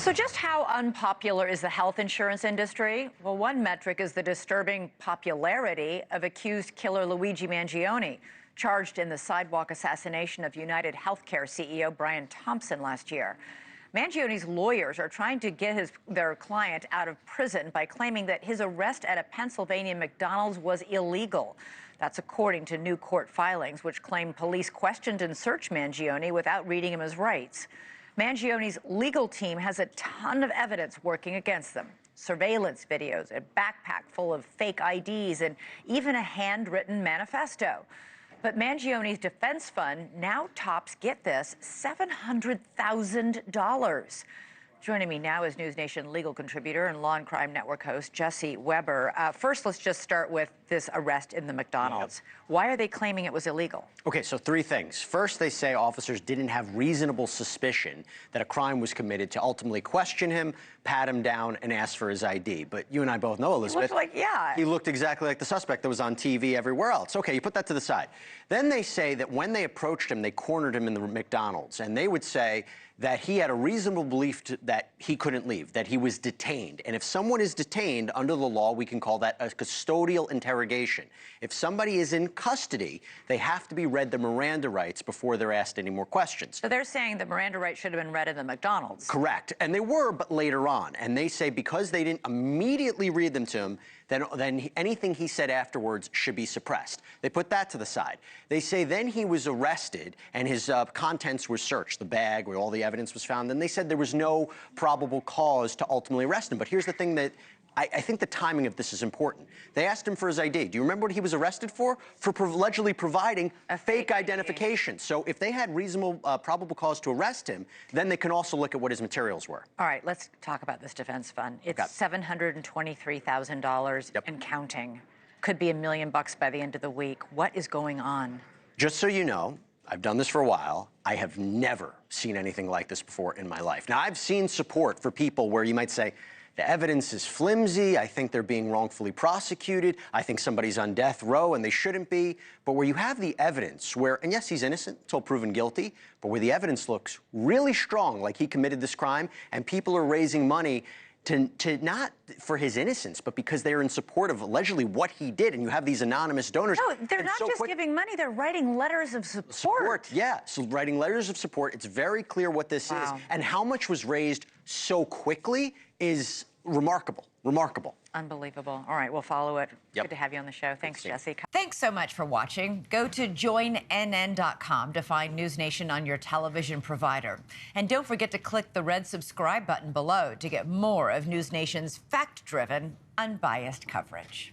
So just how unpopular is the health insurance industry? Well, one metric is the disturbing popularity of accused killer Luigi Mangione, charged in the sidewalk assassination of United Healthcare CEO Brian Thompson last year. Mangione's lawyers are trying to get their client out of prison by claiming that his arrest at a Pennsylvania McDonald's was illegal. That's according to new court filings, which claim police questioned and searched Mangione without reading him his rights. Mangione's legal team has a ton of evidence working against them. Surveillance videos, a backpack full of fake IDs, and even a handwritten manifesto. But Mangione's defense fund now tops, get this, $700,000. Joining me now is NewsNation legal contributor and Law and Crime Network host Jesse Weber. First, let's just start with this arrest in the McDonald's. Yep. Why are they claiming it was illegal? Okay, so three things. First, they say officers didn't have reasonable suspicion that a crime was committed to ultimately question him, pat him down, and ask for his ID. But you and I both know, Elizabeth. He looked exactly like the suspect that was on TV everywhere else. Okay, you put that to the side. Then they say that when they approached him, they cornered him in the McDonald's, and they would say that he had a reasonable belief that he couldn't leave, that he was detained. And if someone is detained under the law, we can call that a custodial interrogation. If somebody is in custody, they have to be read the Miranda rights before they're asked any more questions. So they're saying the Miranda rights should have been read in the McDonald's. Correct. And they were, but later on. And they say because they didn't immediately read them to him, then anything he said afterwards should be suppressed. They put that to the side. They say then he was arrested and his contents were searched, the bag where all the evidence was found. Then they said there was no probable cause to ultimately arrest him. But here's the thing that I think the timing of this is important. They asked him for his ID. Do you remember what he was arrested for? For allegedly providing a fake identification. So if they had reasonable probable cause to arrest him, then they can also look at what his materials were. All right, let's talk about this defense fund. It's $723,000 and counting. Could be $1 million by the end of the week. What is going on? Just so you know, I've done this for a while. I have never seen anything like this before in my life. Now, I've seen support for people where you might say, the evidence is flimsy. I think they're being wrongfully prosecuted. I think somebody's on death row and they shouldn't be. But where you have the evidence where, and yes, he's innocent until proven guilty, but where the evidence looks really strong, like he committed this crime, and people are raising money to not for his innocence, but because they're in support of allegedly what he did, and you have these anonymous donors. No, they're not just giving money, they're writing letters of support. Yeah, so writing letters of support. It's very clear what this is. And how much was raised so quickly is remarkable. Unbelievable. All right, we'll follow it. Good to have you on the show. Thanks, Jesse. Thanks so much for watching. Go to joinnn.com to find NewsNation on your television provider. And don't forget to click the red subscribe button below to get more of NewsNation's fact-driven, unbiased coverage.